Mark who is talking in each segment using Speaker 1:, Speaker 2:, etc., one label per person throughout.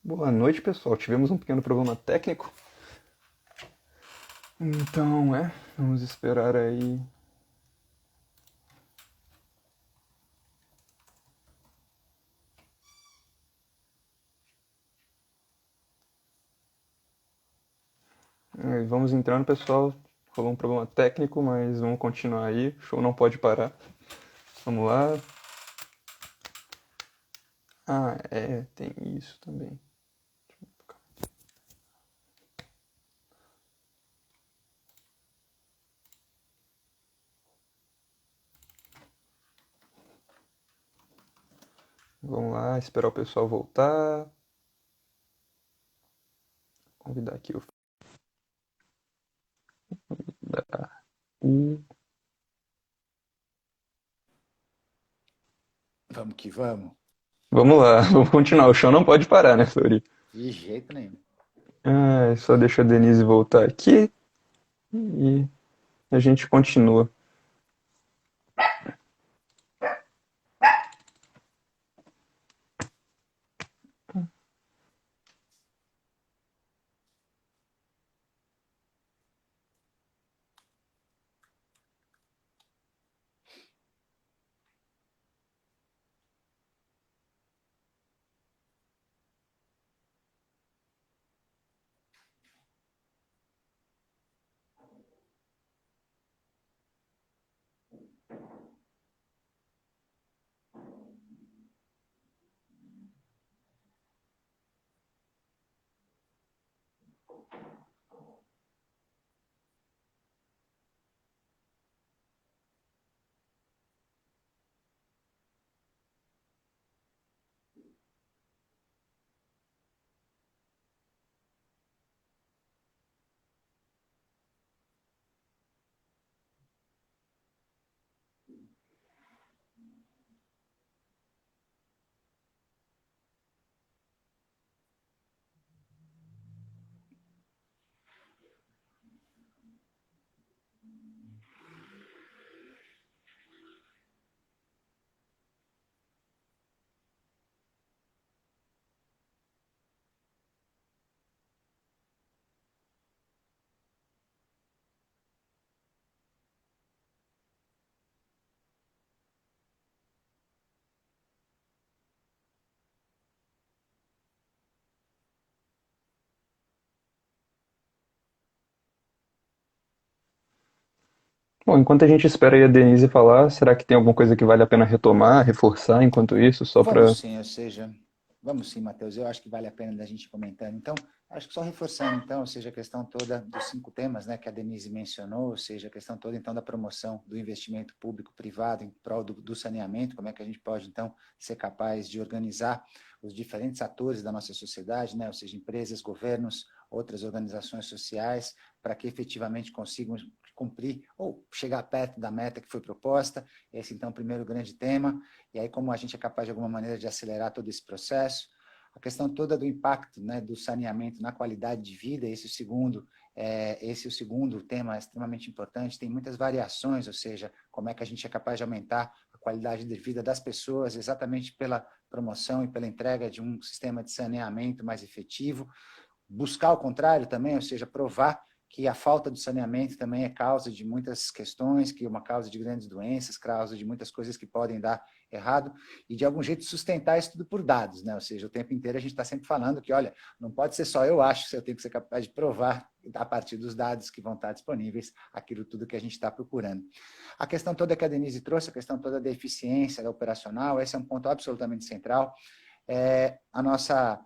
Speaker 1: Boa noite, pessoal. Tivemos um pequeno problema técnico. Então, vamos esperar aí. Vamos entrando, pessoal. Rolou um problema técnico, mas vamos continuar aí. O show não pode parar. Vamos lá. Ah, tem isso também. Vamos lá, esperar o pessoal voltar. Convidar aqui o.
Speaker 2: Vamos que vamos.
Speaker 1: Vamos lá, vamos continuar. O show não pode parar, né, Flori?
Speaker 2: De jeito nenhum.
Speaker 1: Só deixa a Denise voltar aqui e a gente continua. Bom, enquanto a gente espera aí a Denise falar, será que tem alguma coisa que vale a pena retomar, reforçar enquanto isso, só
Speaker 2: Vamos
Speaker 1: para.
Speaker 2: sim, ou seja, vamos sim, Matheus. Eu acho que vale a pena da gente ir comentando. Então, acho que só reforçando, então, ou seja, a questão toda dos 5 temas, né, que a Denise mencionou, ou seja, a questão toda, então, da promoção do investimento público-privado em prol do saneamento, como é que a gente pode, então, ser capaz de organizar os diferentes atores da nossa sociedade, né, ou seja, empresas, governos, outras organizações sociais, para que efetivamente consigam cumprir ou chegar perto da meta que foi proposta. Esse, então, é o primeiro grande tema. E aí, como a gente é capaz, de alguma maneira, de acelerar todo esse processo. A questão toda do impacto, né, do saneamento na qualidade de vida, esse é o segundo tema extremamente importante. Tem muitas variações, ou seja, como é que a gente é capaz de aumentar a qualidade de vida das pessoas, exatamente pela promoção e pela entrega de um sistema de saneamento mais efetivo. Buscar o contrário também, ou seja, provar que a falta de saneamento também é causa de muitas questões, que é uma causa de grandes doenças, causa de muitas coisas que podem dar errado, e de algum jeito sustentar isso tudo por dados, né? Ou seja, o tempo inteiro a gente está sempre falando que, olha, não pode ser só eu acho, eu tenho que ser capaz de provar, a partir dos dados que vão estar disponíveis, aquilo tudo que a gente está procurando. A questão toda que a Denise trouxe, a questão toda da eficiência, da operacional, esse é um ponto absolutamente central. A nossa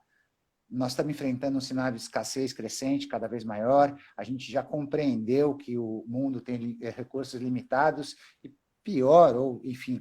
Speaker 2: Nós estamos enfrentando um cenário de escassez crescente, cada vez maior. A gente já compreendeu que o mundo tem recursos limitados e pior, ou enfim,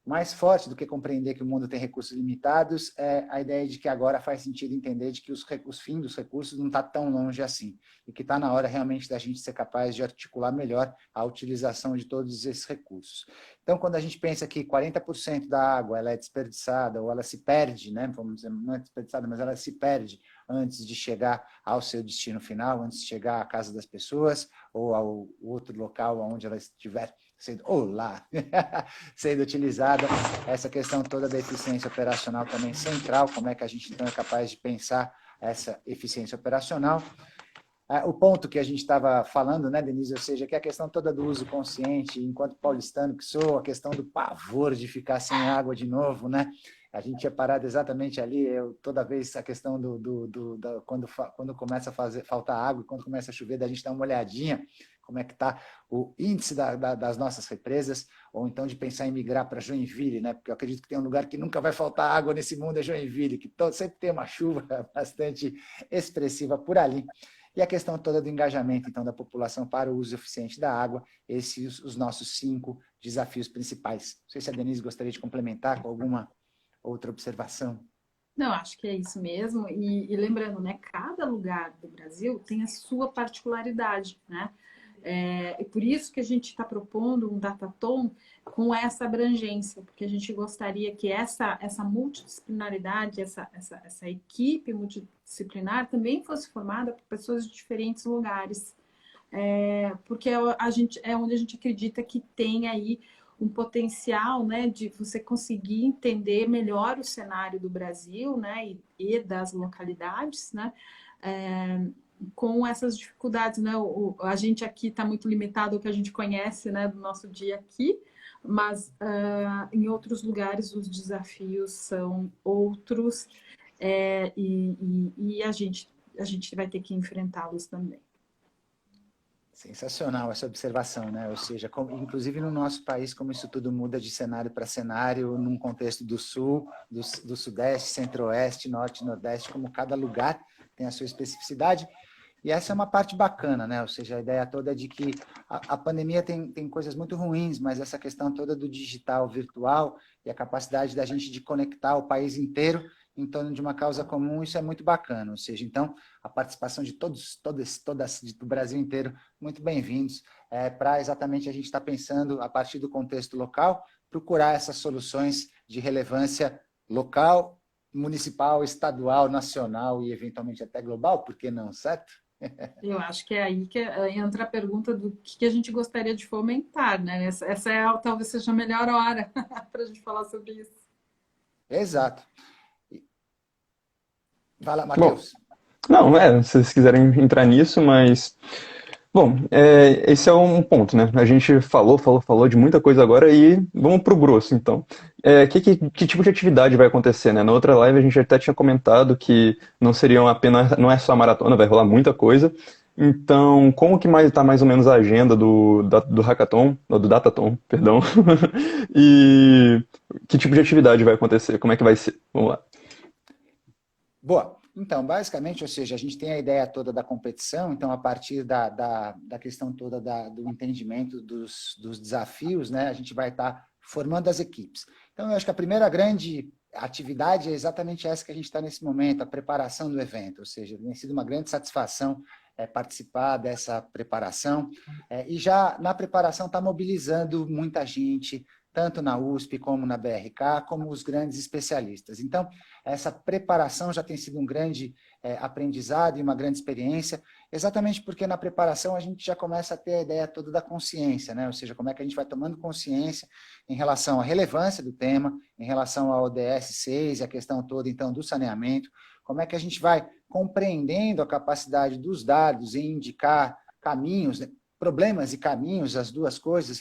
Speaker 2: mais forte do que compreender que o mundo tem recursos limitados é a ideia de que agora faz sentido entender de que os fins dos recursos não está tão longe assim e que está na hora realmente da gente ser capaz de articular melhor a utilização de todos esses recursos. Então, quando a gente pensa que 40% da água ela é desperdiçada ou ela se perde, né? Vamos dizer, não é desperdiçada, mas ela se perde antes de chegar ao seu destino final, antes de chegar à casa das pessoas ou ao outro local onde ela estiver olá, sendo utilizada, essa questão toda da eficiência operacional também central, como é que a gente então é capaz de pensar essa eficiência operacional. O ponto que a gente estava falando, né, Denise, ou seja, que é a questão toda do uso consciente, enquanto paulistano que sou, a questão do pavor de ficar sem água de novo, né? A gente tinha parado exatamente ali, toda vez a questão quando começa a faltar água, quando começa a chover, da gente dar uma olhadinha, como é que está o índice das nossas represas, ou então de pensar em migrar para Joinville, né? Porque eu acredito que tem um lugar que nunca vai faltar água nesse mundo, é Joinville, que sempre tem uma chuva bastante expressiva por ali. E a questão toda do engajamento, então, da população para o uso eficiente da água, esses os nossos 5 desafios principais. Não sei se a Denise gostaria de complementar com alguma outra observação.
Speaker 3: Não, acho que é isso mesmo. E lembrando, né, cada lugar do Brasil tem a sua particularidade, né? E por isso que a gente está propondo um datatom com essa abrangência, porque a gente gostaria que essa multidisciplinaridade, essa equipe multidisciplinar também fosse formada por pessoas de diferentes lugares, porque é onde a gente acredita que tem aí um potencial, né, de você conseguir entender melhor o cenário do Brasil, né, e das localidades, né, com essas dificuldades, né? A gente aqui está muito limitado ao que a gente conhece, né, do nosso dia aqui, mas em outros lugares os desafios são outros, e a gente vai ter que enfrentá-los também.
Speaker 2: Sensacional essa observação, né? Ou seja, inclusive no nosso país, como isso tudo muda de cenário para cenário, num contexto do sul, do sudeste, centro-oeste, norte e nordeste, como cada lugar tem a sua especificidade. E essa é uma parte bacana, né? Ou seja, a ideia toda é de que a pandemia tem coisas muito ruins, mas essa questão toda do digital, virtual, e a capacidade da gente de conectar o país inteiro em torno de uma causa comum, isso é muito bacana. Ou seja, então, a participação de todos do Brasil inteiro, muito bem-vindos, para exatamente a gente estar pensando, a partir do contexto local, procurar essas soluções de relevância local, municipal, estadual, nacional e, eventualmente, até global, por que não, certo?
Speaker 3: Eu acho que é aí que entra a pergunta do que a gente gostaria de fomentar, né? Essa talvez seja a melhor hora para a gente falar sobre isso.
Speaker 2: Exato. Vai lá,
Speaker 1: Bom,
Speaker 2: Matheus.
Speaker 1: não, se vocês quiserem entrar nisso, mas... Bom, esse é um ponto, né? A gente falou de muita coisa agora e vamos pro grosso, então. Que tipo de atividade vai acontecer, né? Na outra live a gente até tinha comentado que não é só a maratona, vai rolar muita coisa. Então, como que está mais ou menos a agenda do Hackathon, ou do Datathon, perdão? E que tipo de atividade vai acontecer? Como é que vai ser? Vamos lá.
Speaker 2: Boa. Então, basicamente, ou seja, a gente tem a ideia toda da competição, então, a partir da questão toda do entendimento dos desafios, né, a gente vai estar formando as equipes. Então, eu acho que a primeira grande atividade é exatamente essa que a gente está nesse momento, a preparação do evento, ou seja, tem sido uma grande satisfação participar dessa preparação, e já na preparação está mobilizando muita gente, tanto na USP como na BRK, como os grandes especialistas. Então, essa preparação já tem sido um grande aprendizado e uma grande experiência, exatamente porque na preparação a gente já começa a ter a ideia toda da consciência, né? Ou seja, como é que a gente vai tomando consciência em relação à relevância do tema, em relação ao ODS 6 e a questão toda, então, do saneamento, como é que a gente vai compreendendo a capacidade dos dados em indicar caminhos, né? Problemas e caminhos, as duas coisas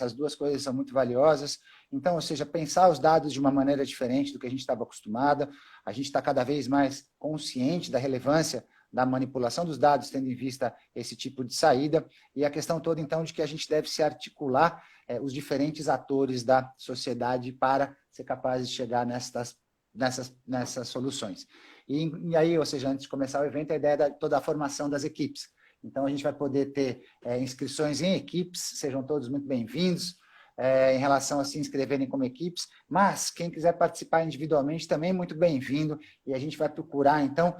Speaker 2: são muito valiosas. Então, ou seja, pensar os dados de uma maneira diferente do que a gente estava acostumada, a gente está cada vez mais consciente da relevância da manipulação dos dados, tendo em vista esse tipo de saída, e a questão toda, então, de que a gente deve se articular os diferentes atores da sociedade para ser capaz de chegar nessas soluções. E aí, ou seja, antes de começar o evento, a ideia é toda a formação das equipes. Então, a gente vai poder ter inscrições em equipes, sejam todos muito bem-vindos, em relação a se inscreverem como equipes, mas quem quiser participar individualmente também muito bem-vindo, e a gente vai procurar, então,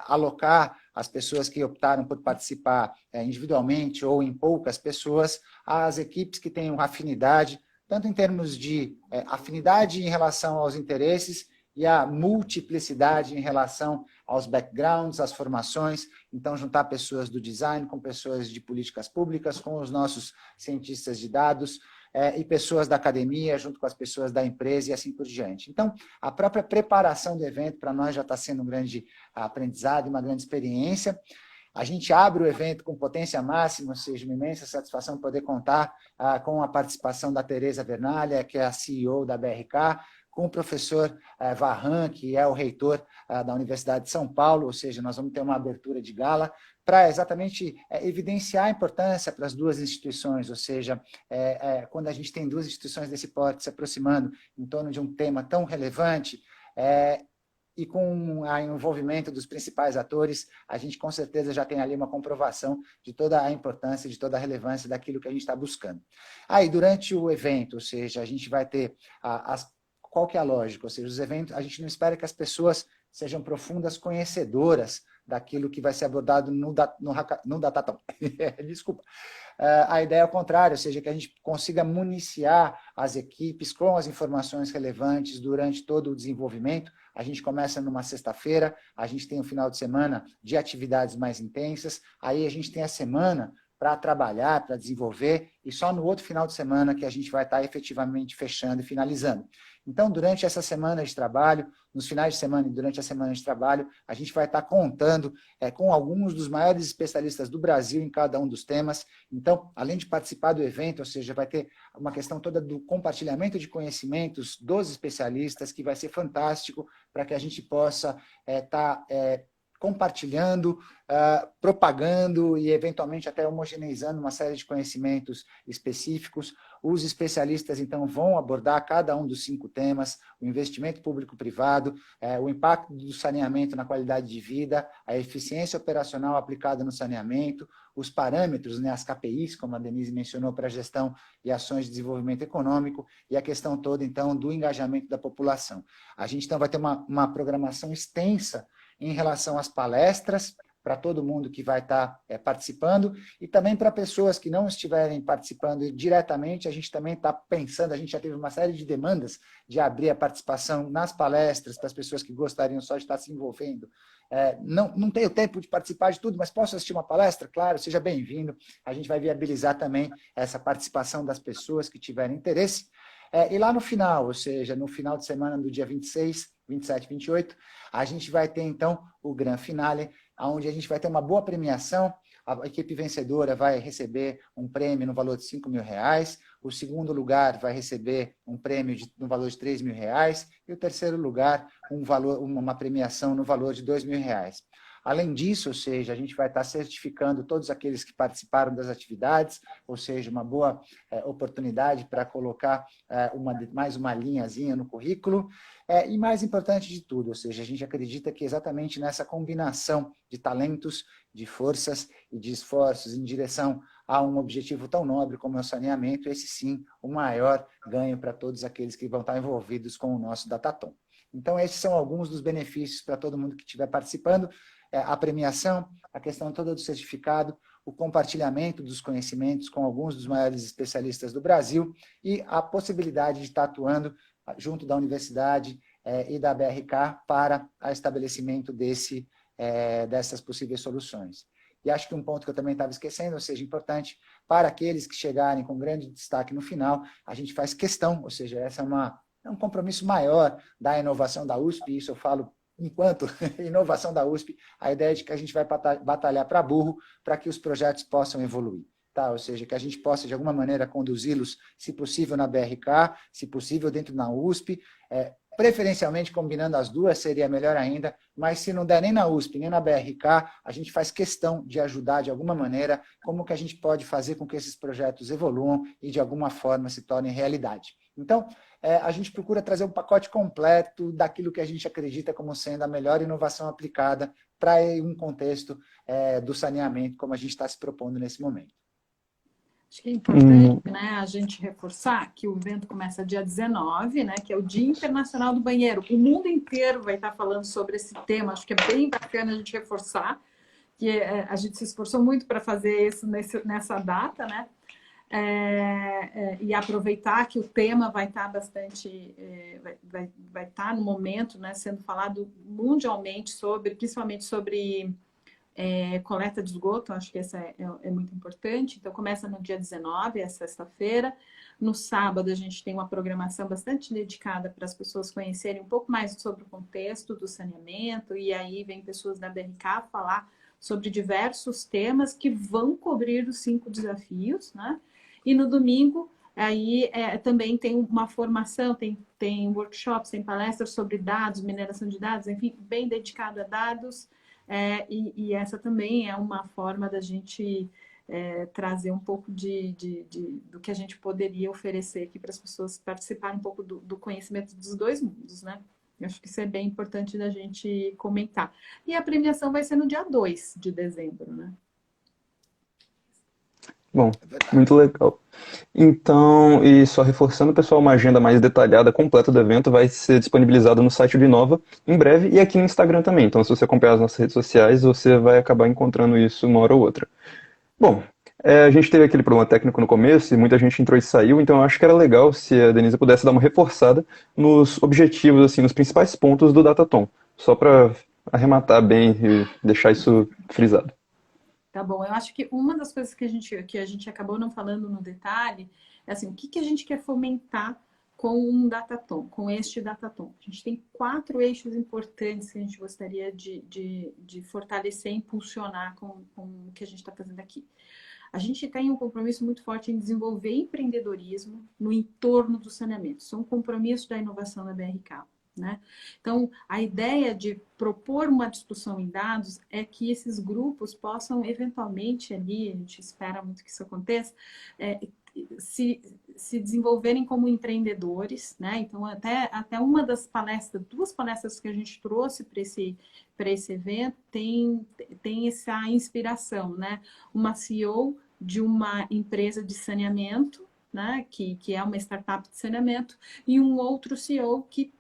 Speaker 2: alocar as pessoas que optaram por participar individualmente ou em poucas pessoas, às equipes que tenham afinidade, tanto em termos de afinidade em relação aos interesses e a multiplicidade em relação aos backgrounds, às formações. Então, juntar pessoas do design com pessoas de políticas públicas, com os nossos cientistas de dados, e pessoas da academia, junto com as pessoas da empresa e assim por diante. Então, a própria preparação do evento para nós já está sendo um grande aprendizado e uma grande experiência. A gente abre o evento com potência máxima, ou seja, uma imensa satisfação poder contar com a participação da Tereza Vernalha, que é a CEO da BRK, com o professor Varran, que é o reitor da Universidade de São Paulo, ou seja, nós vamos ter uma abertura de gala para exatamente evidenciar a importância para as duas instituições, ou seja, quando a gente tem duas instituições desse porte se aproximando em torno de um tema tão relevante, e com o envolvimento dos principais atores, a gente com certeza já tem ali uma comprovação de toda a importância, de toda a relevância daquilo que a gente está buscando. Aí, durante o evento, ou seja, a gente vai ter qual que é a lógica? Ou seja, os eventos, a gente não espera que as pessoas sejam profundas conhecedoras daquilo que vai ser abordado no Datatom. Desculpa. A ideia é o contrário, ou seja, que a gente consiga municiar as equipes com as informações relevantes durante todo o desenvolvimento. A gente começa numa sexta-feira, a gente tem um final de semana de atividades mais intensas, aí a gente tem a semana para trabalhar, para desenvolver, e só no outro final de semana que a gente vai estar efetivamente fechando e finalizando. Então, durante essa semana de trabalho, nos finais de semana e durante a semana de trabalho, a gente vai estar contando com alguns dos maiores especialistas do Brasil em cada um dos temas. Então, além de participar do evento, ou seja, vai ter uma questão toda do compartilhamento de conhecimentos dos especialistas, que vai ser fantástico para que a gente possa estar compartilhando, propagando e, eventualmente, até homogeneizando uma série de conhecimentos específicos. Os especialistas, então, vão abordar cada um dos 5 temas: o investimento público-privado, o impacto do saneamento na qualidade de vida, a eficiência operacional aplicada no saneamento, os parâmetros, né, as KPIs, como a Denise mencionou, para a gestão e ações de desenvolvimento econômico, e a questão toda, então, do engajamento da população. A gente, então, vai ter uma programação extensa em relação às palestras, para todo mundo que vai estar participando, e também para pessoas que não estiverem participando diretamente. A gente também está pensando, a gente já teve uma série de demandas de abrir a participação nas palestras para as pessoas que gostariam só de estar se envolvendo. Não tenho tempo de participar de tudo, mas posso assistir uma palestra? Claro, seja bem-vindo. A gente vai viabilizar também essa participação das pessoas que tiverem interesse. E lá no final, ou seja, no final de semana do dia 26, 27, 28, a gente vai ter, então, o Grand Finale, onde a gente vai ter uma boa premiação. A equipe vencedora vai receber um prêmio no valor de R$5.000, o segundo lugar vai receber um prêmio no valor de R$3.000, e o terceiro lugar, uma premiação no valor de R$2.000. Além disso, ou seja, a gente vai estar certificando todos aqueles que participaram das atividades, ou seja, uma boa oportunidade para colocar mais uma linhazinha no currículo. E mais importante de tudo, ou seja, a gente acredita que exatamente nessa combinação de talentos, de forças e de esforços em direção a um objetivo tão nobre como é o saneamento, esse sim, o maior ganho para todos aqueles que vão estar envolvidos com o nosso Datatom. Então, esses são alguns dos benefícios para todo mundo que estiver participando: a premiação, a questão toda do certificado, o compartilhamento dos conhecimentos com alguns dos maiores especialistas do Brasil e a possibilidade de estar atuando junto da universidade e da BRK para o estabelecimento dessas possíveis soluções. E acho que um ponto que eu também estava esquecendo, ou seja, importante, para aqueles que chegarem com grande destaque no final, a gente faz questão, ou seja, essa é um compromisso maior da inovação da USP, isso eu falo enquanto inovação da USP, a ideia é de que a gente vai batalhar para burro para que os projetos possam evoluir. Tá? Ou seja, que a gente possa, de alguma maneira, conduzi-los, se possível, na BRK, se possível, dentro da USP, preferencialmente combinando as duas, seria melhor ainda, mas se não der nem na USP, nem na BRK, a gente faz questão de ajudar, de alguma maneira, como que a gente pode fazer com que esses projetos evoluam e, de alguma forma, se tornem realidade. Então, a gente procura trazer um pacote completo daquilo que a gente acredita como sendo a melhor inovação aplicada para um contexto do saneamento, como a gente está se propondo nesse momento.
Speaker 3: Acho que é importante, né, a gente reforçar que o evento começa dia 19, né, que é o Dia Internacional do Banheiro. O mundo inteiro vai estar falando sobre esse tema. Acho que é bem bacana a gente reforçar, que a gente se esforçou muito para fazer isso nessa data, né? E aproveitar que o tema vai estar bastante, vai estar no momento, né, sendo falado mundialmente principalmente sobre coleta de esgoto. Acho que essa é muito importante. Então, começa no dia 19, é sexta-feira. No sábado, a gente tem uma programação bastante dedicada para as pessoas conhecerem um pouco mais sobre o contexto do saneamento, e aí vem pessoas da BRK falar sobre diversos temas que vão cobrir os 5 desafios, né? E no domingo, aí também tem uma formação, tem workshops, tem palestras sobre dados, mineração de dados, enfim, bem dedicado a dados, e essa também é uma forma da gente trazer um pouco do que a gente poderia oferecer aqui para as pessoas participarem um pouco do conhecimento dos dois mundos, né? Eu acho que isso é bem importante da gente comentar. E a premiação vai ser no dia 2 de dezembro, né?
Speaker 1: Bom,
Speaker 2: É verdade.
Speaker 1: muito legal. Então, e só reforçando, pessoal, uma agenda mais detalhada, completa do evento vai ser disponibilizada no site do Inova em breve e aqui no Instagram também. Então, se você acompanhar as nossas redes sociais, você vai acabar encontrando isso uma hora ou outra. Bom, a gente teve aquele problema técnico no começo e muita gente entrou e saiu, então eu acho que era legal se a Denise pudesse dar uma reforçada nos objetivos, assim, nos principais pontos do Datatom, só para arrematar bem e deixar isso frisado.
Speaker 3: Tá bom, eu acho que uma das coisas que a gente acabou não falando no detalhe é assim, o que a gente quer fomentar com um Datatom, com este Datatom. A gente tem 4 eixos importantes que a gente gostaria de fortalecer e impulsionar com o que a gente está fazendo aqui. A gente tem um compromisso muito forte em desenvolver empreendedorismo no entorno do saneamento. Isso é um compromisso da inovação da BRK. Né? Então, a ideia de propor uma discussão em dados é que esses grupos possam eventualmente ali, a gente espera muito que isso aconteça, se desenvolverem como empreendedores, né? Então, até uma das palestras, 2 palestras que a gente trouxe para esse evento tem essa inspiração, né? Uma CEO de uma empresa de saneamento, né? Que é uma startup de saneamento, e um outro CEO que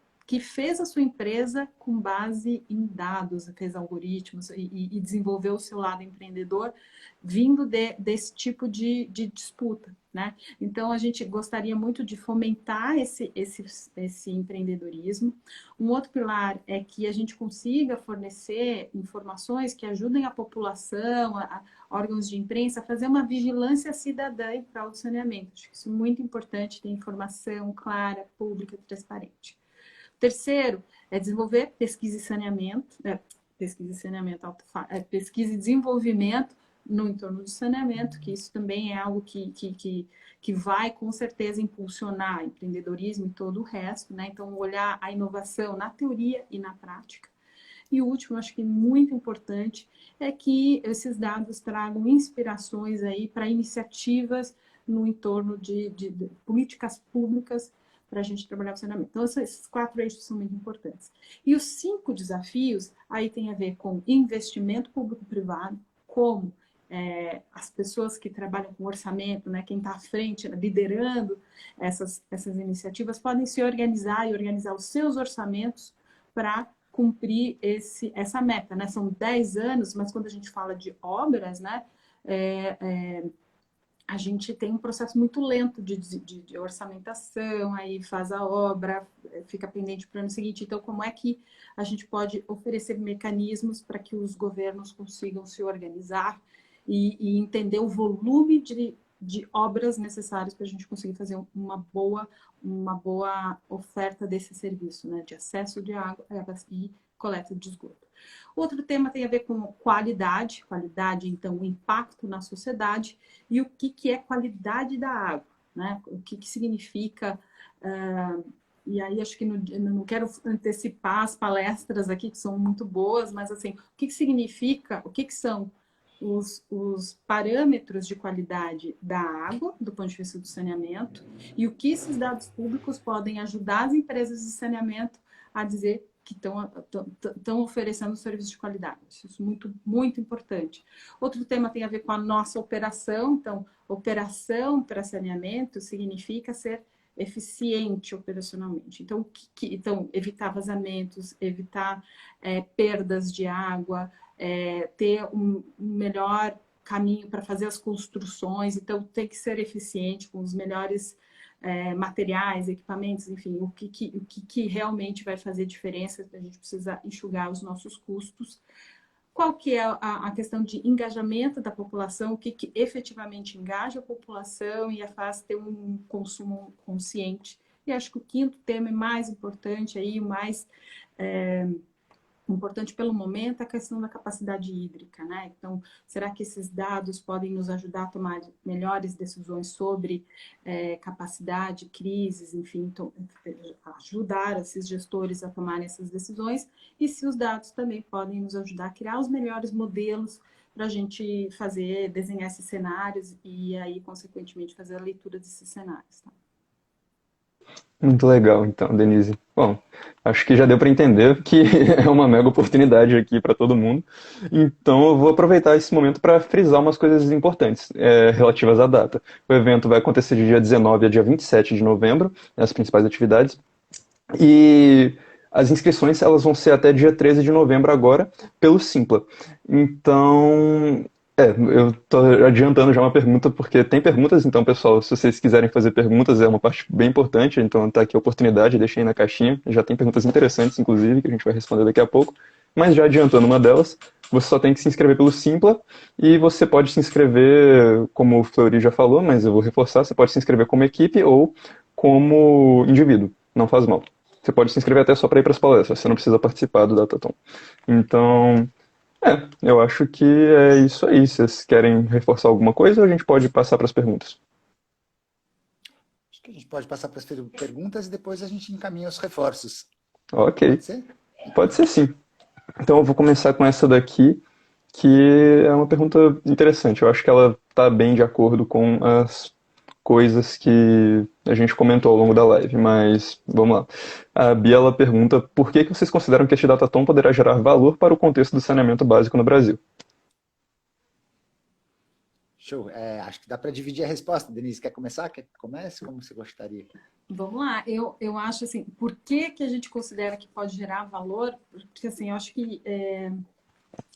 Speaker 3: fez a sua empresa com base em dados, fez algoritmos e desenvolveu o seu lado empreendedor vindo desse tipo de disputa, né? Então, a gente gostaria muito de fomentar esse empreendedorismo. Um outro pilar é que a gente consiga fornecer informações que ajudem a população, a órgãos de imprensa, a fazer uma vigilância cidadã em prol do saneamento. Acho que isso é muito importante, ter informação clara, pública, transparente. Terceiro, é desenvolver pesquisa e saneamento, pesquisa e desenvolvimento no entorno do saneamento, que isso também é algo que vai com certeza impulsionar empreendedorismo e todo o resto, né? Então, olhar a inovação na teoria e na prática. E o último, acho que muito importante, é que esses dados tragam inspirações aí para iniciativas no entorno de políticas públicas para a gente trabalhar o saneamento. Então, esses 4 eixos são muito importantes. E os 5 desafios, aí tem a ver com investimento público-privado, como as pessoas que trabalham com orçamento, né, quem está à frente, liderando essas iniciativas, podem se organizar e organizar os seus orçamentos para cumprir essa meta, né? São 10 anos, mas quando a gente fala de obras, né, a gente tem um processo muito lento de orçamentação, aí faz a obra, fica pendente para o ano seguinte. Então, como é que a gente pode oferecer mecanismos para que os governos consigam se organizar e entender o volume de obras necessárias para a gente conseguir fazer uma boa oferta desse serviço, né? De acesso de água e coleta de esgoto. Outro tema tem a ver com qualidade, então, o impacto na sociedade e o que é qualidade da água, né? O que significa, e aí acho que não quero antecipar as palestras aqui, que são muito boas, mas assim, o que significa, o que são os parâmetros de qualidade da água, do ponto de vista do saneamento, e o que esses dados públicos podem ajudar as empresas de saneamento a dizer que estão oferecendo serviços de qualidade. Isso é muito, muito importante. Outro tema tem a ver com a nossa operação. Então, operação para saneamento significa ser eficiente operacionalmente. Então, então evitar vazamentos, evitar perdas de água, ter um melhor caminho para fazer as construções. Então, tem que ser eficiente com os melhores materiais, equipamentos, enfim, o que realmente vai fazer diferença. A gente precisa enxugar os nossos custos. qual que é a questão de engajamento da população, o que efetivamente engaja a população e a faz ter um consumo consciente. E acho que o quinto tema é mais importante, aí, o mais importante pelo momento, é a questão da capacidade hídrica, né? Então, será que esses dados podem nos ajudar a tomar melhores decisões sobre capacidade, crises, enfim, então, ajudar esses gestores a tomarem essas decisões, e se os dados também podem nos ajudar a criar os melhores modelos para a gente desenhar esses cenários e aí, consequentemente, fazer a leitura desses cenários, tá?
Speaker 1: Muito legal, então, Denise. Bom, acho que já deu para entender que é uma mega oportunidade aqui para todo mundo. Então, eu vou aproveitar esse momento para frisar umas coisas importantes relativas à data. O evento vai acontecer de dia 19 a dia 27 de novembro, as principais atividades. E as inscrições elas vão ser até dia 13 de novembro agora, pelo Simpla. Então, eu tô adiantando já uma pergunta, porque tem perguntas, então, pessoal, se vocês quiserem fazer perguntas, é uma parte bem importante, então tá aqui a oportunidade, deixei aí na caixinha, já tem perguntas interessantes, inclusive, que a gente vai responder daqui a pouco, mas já adiantando uma delas, você só tem que se inscrever pelo Simpla, e você pode se inscrever, como o Fleury já falou, mas eu vou reforçar, você pode se inscrever como equipe ou como indivíduo, não faz mal. Você pode se inscrever até só para ir para as palestras, você não precisa participar do Datatom. Então, eu acho que é isso aí. Vocês querem reforçar alguma coisa ou a gente pode passar para as perguntas?
Speaker 2: Acho que a gente pode passar para as perguntas e depois a gente encaminha os reforços.
Speaker 1: Ok,
Speaker 2: Pode ser?
Speaker 1: pode ser sim. Então eu vou começar com essa daqui, que é uma pergunta interessante. Eu acho que ela está bem de acordo com as coisas que a gente comentou ao longo da live, mas vamos lá. A Bia ela pergunta por que vocês consideram que este datatom poderá gerar valor para o contexto do saneamento básico no Brasil?
Speaker 2: Show. Acho que dá para dividir a resposta. Denise, quer começar? Quer que comece? Como você gostaria?
Speaker 3: Vamos lá, eu acho assim, por que a gente considera que pode gerar valor? Porque assim, eu acho que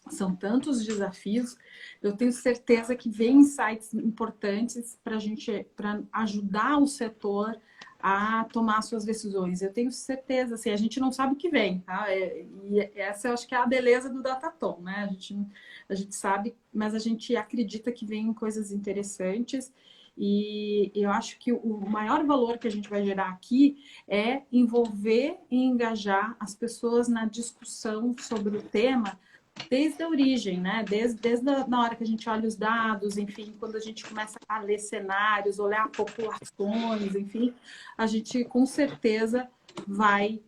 Speaker 3: são tantos desafios, eu tenho certeza que vem insights importantes para para ajudar o setor a tomar suas decisões. Eu tenho certeza, assim, a gente não sabe o que vem, tá? E essa eu acho que é a beleza do Datatom, né? A gente sabe, mas a gente acredita que vem coisas interessantes. E eu acho que o maior valor que a gente vai gerar aqui é envolver e engajar as pessoas na discussão sobre o tema desde a origem, né? Desde na hora que a gente olha os dados, enfim, quando a gente começa a ler cenários, olhar populações, enfim, a gente com certeza vai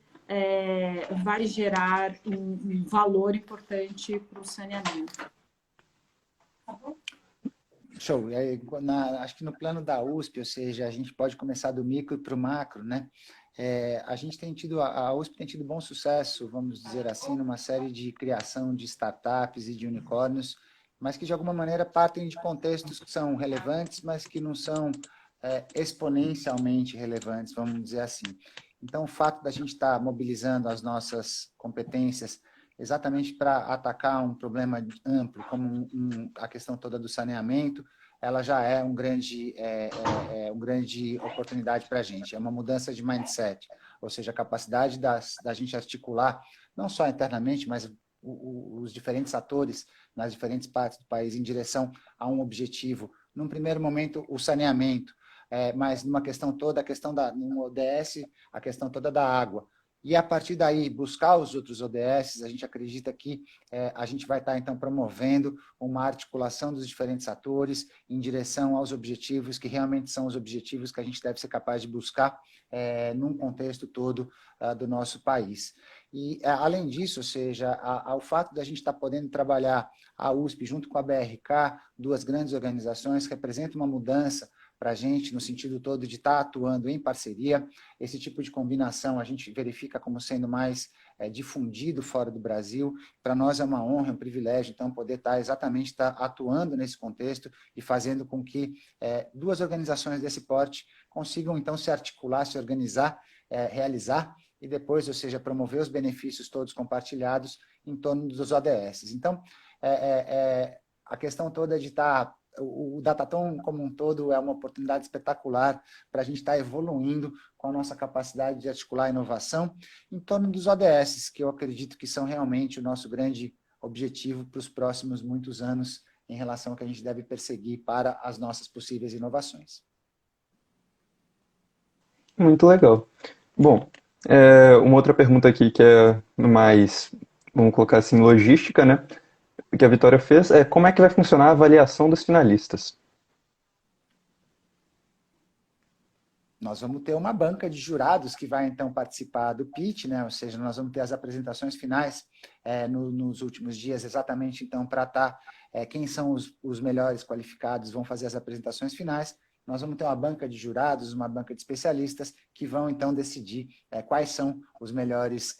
Speaker 3: gerar um valor importante para o saneamento.
Speaker 2: Show. Acho que no plano da USP, ou seja, a gente pode começar do micro para o macro, né? A gente tem tido, a USP tem tido bom sucesso, vamos dizer assim, numa série de criação de startups e de unicórnios, mas que de alguma maneira partem de contextos que são relevantes, mas que não são exponencialmente relevantes, vamos dizer assim. Então, o fato da gente estar mobilizando as nossas competências exatamente para atacar um problema amplo, como a questão toda do saneamento, ela já é uma grande oportunidade para a gente. É uma mudança de mindset, ou seja, a capacidade da gente articular, não só internamente, mas os diferentes atores nas diferentes partes do país em direção a um objetivo. Num primeiro momento, o saneamento, mas numa questão toda, no ODS, a questão toda da água. E, a partir daí, buscar os outros ODS, a gente acredita que a gente vai estar, então, promovendo uma articulação dos diferentes atores em direção aos objetivos, que realmente são os objetivos que a gente deve ser capaz de buscar num contexto todo do nosso país. E, além disso, ou seja, o fato da gente estar podendo trabalhar a USP junto com a BRK, duas grandes organizações, representa uma mudança para a gente, no sentido todo de estar atuando em parceria. Esse tipo de combinação a gente verifica como sendo mais difundido fora do Brasil. Para nós é uma honra, um privilégio, então, poder estar atuando nesse contexto e fazendo com que duas organizações desse porte consigam, então, se articular, se organizar, realizar e depois, ou seja, promover os benefícios todos compartilhados em torno dos ODS. Então, a questão toda de estar... O Datatom, como um todo, é uma oportunidade espetacular para a gente estar evoluindo com a nossa capacidade de articular a inovação em torno dos ODS, que eu acredito que são realmente o nosso grande objetivo para os próximos muitos anos em relação ao que a gente deve perseguir para as nossas possíveis inovações.
Speaker 1: Muito legal. Bom, uma outra pergunta aqui que é mais, vamos colocar assim, logística, né? Que a Vitória fez é como é que vai funcionar a avaliação dos finalistas?
Speaker 2: Nós vamos ter uma banca de jurados que vai, então, participar do pitch, né? Ou seja, nós vamos ter as apresentações finais nos últimos dias, exatamente, então, para estar quem são os melhores qualificados, vão fazer as apresentações finais. Nós vamos ter uma banca de jurados, uma banca de especialistas, que vão, então, decidir quais são os melhores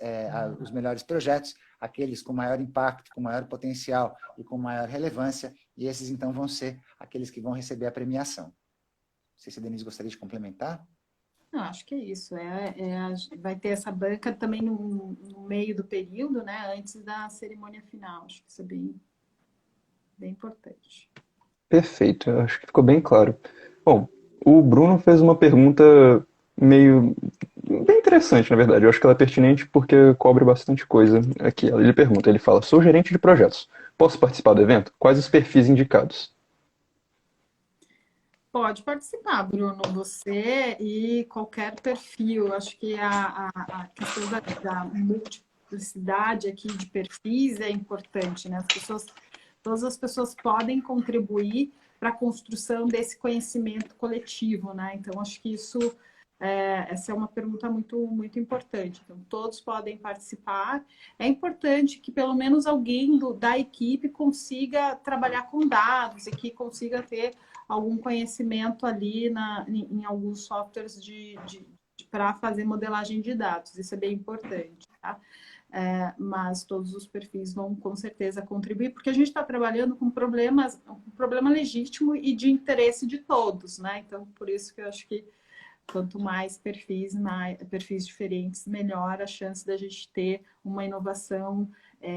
Speaker 2: projetos, aqueles com maior impacto, com maior potencial e com maior relevância, e esses, então, vão ser aqueles que vão receber a premiação. Não sei se a Denise gostaria de complementar.
Speaker 3: Não, acho que é isso. Vai ter essa banca também no meio do período, né? Antes da cerimônia final. Acho que isso é bem, bem importante.
Speaker 1: Perfeito, eu acho que ficou bem claro. Bom, o Bruno fez uma pergunta meio bem interessante, na verdade. Eu acho que ela é pertinente porque cobre bastante coisa aqui. Ele pergunta, ele fala: sou gerente de projetos. Posso participar do evento? Quais os perfis indicados?
Speaker 3: Pode participar, Bruno, você e qualquer perfil. Acho que a questão da multiplicidade aqui de perfis é importante, né? Todas as pessoas podem contribuir para a construção desse conhecimento coletivo, né? Então, acho que essa é uma pergunta muito, muito importante. Então, todos podem participar. É importante que pelo menos alguém da equipe consiga trabalhar com dados e que consiga ter algum conhecimento ali em alguns softwares para fazer modelagem de dados. Isso é bem importante, tá? Mas todos os perfis vão com certeza contribuir, porque a gente está trabalhando com um problema legítimo e de interesse de todos, né? Então, por isso que eu acho que quanto mais perfis diferentes, melhor a chance da gente ter uma inovação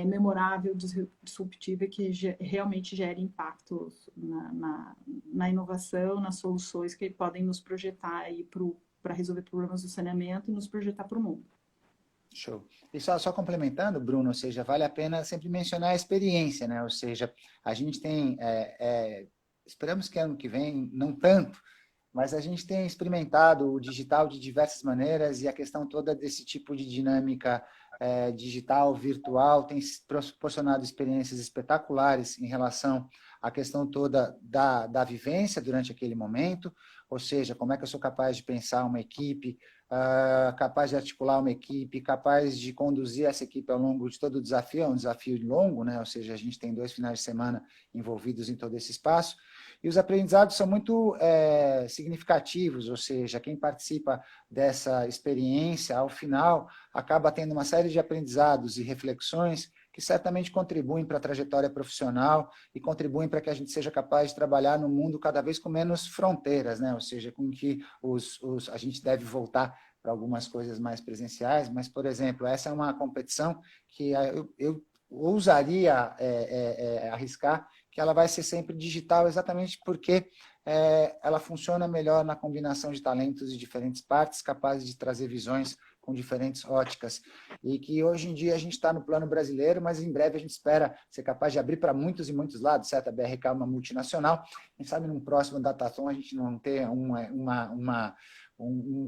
Speaker 3: memorável, disruptiva, que realmente gere impacto na inovação, nas soluções que podem nos projetar para resolver problemas do saneamento e nos projetar para o mundo.
Speaker 2: Show. E só complementando, Bruno, ou seja, vale a pena sempre mencionar a experiência, né? Ou seja, a gente tem, esperamos que ano que vem, não tanto, mas a gente tem experimentado o digital de diversas maneiras e a questão toda desse tipo de dinâmica digital, virtual, tem proporcionado experiências espetaculares em relação à questão toda da vivência durante aquele momento, ou seja, como é que eu sou capaz de pensar uma equipe, capaz de articular uma equipe, capaz de conduzir essa equipe ao longo de todo o desafio, é um desafio longo, né? Ou seja, a gente tem 2 finais de semana envolvidos em todo esse espaço, e os aprendizados são muito significativos, ou seja, quem participa dessa experiência, ao final, acaba tendo uma série de aprendizados e reflexões que certamente contribuem para a trajetória profissional e contribuem para que a gente seja capaz de trabalhar num mundo cada vez com menos fronteiras, né? Ou seja, com que a gente deve voltar para algumas coisas mais presenciais, mas, por exemplo, essa é uma competição que eu ousaria arriscar que ela vai ser sempre digital, exatamente porque ela funciona melhor na combinação de talentos de diferentes partes, capazes de trazer visões com diferentes óticas. E que hoje em dia a gente está no plano brasileiro, mas em breve a gente espera ser capaz de abrir para muitos e muitos lados, certo? A BRK é uma multinacional. Quem sabe num próximo Datathon a gente não ter um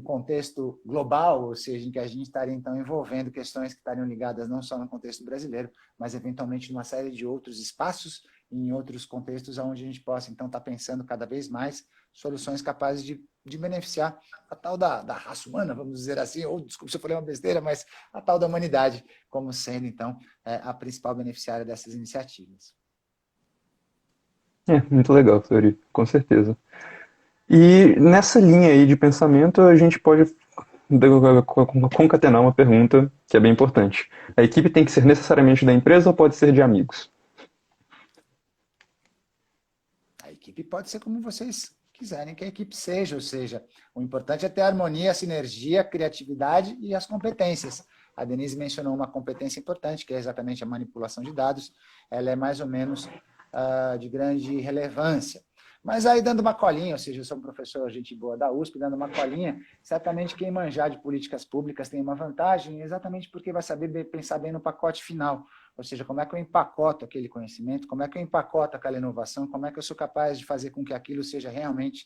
Speaker 2: contexto global, ou seja, em que a gente estaria então envolvendo questões que estariam ligadas não só no contexto brasileiro, mas eventualmente numa série de outros espaços, em outros contextos onde a gente possa então estar pensando cada vez mais soluções capazes de beneficiar a tal da raça humana, vamos dizer assim, ou desculpe se eu falei uma besteira, mas a tal da humanidade como sendo então a principal beneficiária dessas iniciativas.
Speaker 1: Muito legal, Flori, com certeza. E nessa linha aí de pensamento, a gente pode concatenar uma pergunta que é bem importante. A equipe tem que ser necessariamente da empresa ou pode ser de amigos?
Speaker 2: A equipe pode ser como vocês quiserem que a equipe seja, ou seja, o importante é ter a harmonia, a sinergia, a criatividade e as competências. A Denise mencionou uma competência importante, que é exatamente a manipulação de dados. Ela é mais ou menos de grande relevância. Mas aí, dando uma colinha, ou seja, eu sou um professor gente boa da USP, dando uma colinha, certamente quem manjar de políticas públicas tem uma vantagem, exatamente porque vai saber pensar bem no pacote final. Ou seja, como é que eu empacoto aquele conhecimento, como é que eu empacoto aquela inovação, como é que eu sou capaz de fazer com que aquilo seja realmente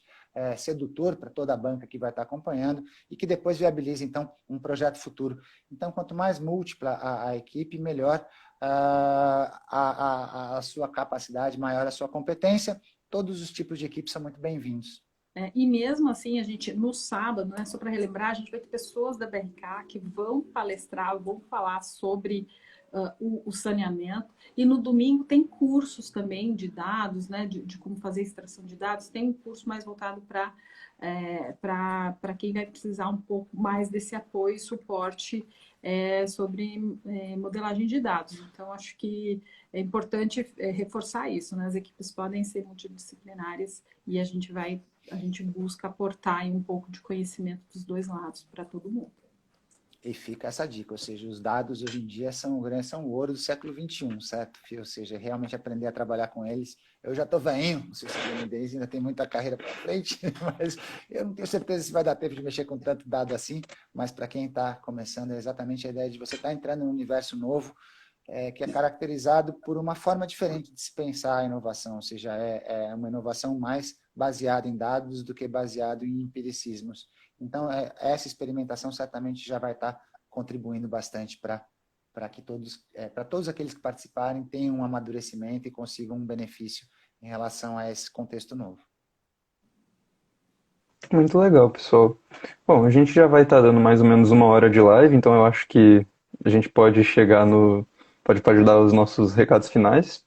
Speaker 2: sedutor para toda a banca que vai estar acompanhando e que depois viabilize, então, um projeto futuro. Então, quanto mais múltipla a equipe, melhor a sua capacidade, maior a sua competência. Todos os tipos de equipes são muito bem-vindos.
Speaker 3: E mesmo assim, a gente, no sábado, né, só para relembrar, a gente vai ter pessoas da BRK que vão palestrar, vão falar sobre o saneamento. E no domingo tem cursos também de dados, né, de como fazer extração de dados. Tem um curso mais voltado para quem vai precisar um pouco mais desse apoio e suporte sobre modelagem de dados. Então, acho que é importante reforçar isso, né? As equipes podem ser multidisciplinares e a gente busca aportar aí um pouco de conhecimento dos dois lados para todo mundo.
Speaker 2: E fica essa dica, ou seja, os dados hoje em dia são o ouro do século XXI, certo? Ou seja, realmente aprender a trabalhar com eles. Eu já estou velhinho, não sei se a Denise ainda tem muita carreira para frente, mas eu não tenho certeza se vai dar tempo de mexer com tanto dado assim, mas para quem está começando, é exatamente a ideia de você estar entrando num universo novo, que é caracterizado por uma forma diferente de se pensar a inovação, ou seja, é uma inovação mais baseada em dados do que baseado em empiricismos. Então, essa experimentação certamente já vai estar contribuindo bastante para que todos aqueles que participarem tenham um amadurecimento e consigam um benefício em relação a esse contexto novo.
Speaker 1: Muito legal, pessoal. Bom, a gente já vai estar dando mais ou menos 1 hora de live, então eu acho que a gente pode chegar no... Pode dar os nossos recados finais.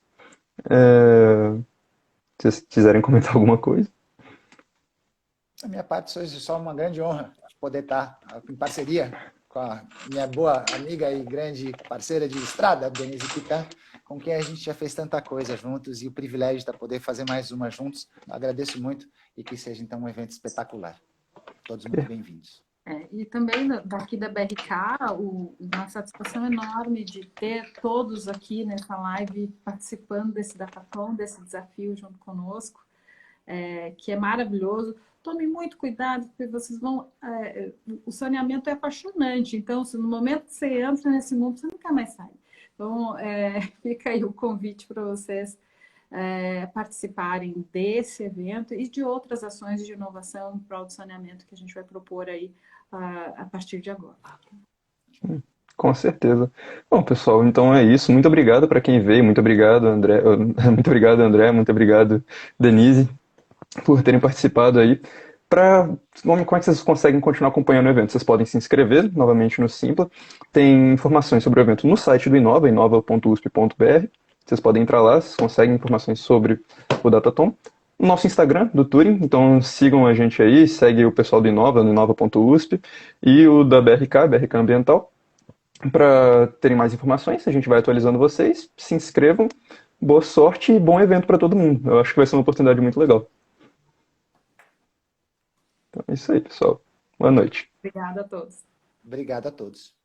Speaker 1: Se vocês quiserem comentar alguma coisa.
Speaker 2: Da minha parte, foi só uma grande honra poder estar em parceria com a minha boa amiga e grande parceira de estrada, Denise Pitan, com quem a gente já fez tanta coisa juntos e o privilégio de poder fazer mais uma juntos. Agradeço muito e que seja, então, um evento espetacular. Todos muito bem-vindos.
Speaker 3: E também daqui da BRK, uma satisfação enorme de ter todos aqui nessa live participando desse Datathon, desse desafio junto conosco, que é maravilhoso. Tome muito cuidado, porque vocês vão... o saneamento é apaixonante, então, se no momento que você entra nesse mundo, você não quer mais sair. Então, fica aí o convite para vocês participarem desse evento e de outras ações de inovação em prol do saneamento que a gente vai propor aí a partir de agora.
Speaker 1: Com certeza. Bom, pessoal, então é isso. Muito obrigado para quem veio. Muito obrigado, André. Muito obrigado, André. Muito obrigado, Denise, por terem participado aí. Como é que vocês conseguem continuar acompanhando o evento? Vocês podem se inscrever novamente no Simpla. Tem informações sobre o evento no site do Inova, inova.usp.br. Vocês podem entrar lá, vocês conseguem informações sobre o Datathon. O nosso Instagram do Turing, então sigam a gente aí, segue o pessoal do Inova, no inova.usp, e o da BRK Ambiental, para terem mais informações. A gente vai atualizando vocês, se inscrevam, boa sorte e bom evento para todo mundo. Eu acho que vai ser uma oportunidade muito legal. Então é isso aí, pessoal. Boa noite.
Speaker 3: Obrigada a todos.
Speaker 2: Obrigado a todos.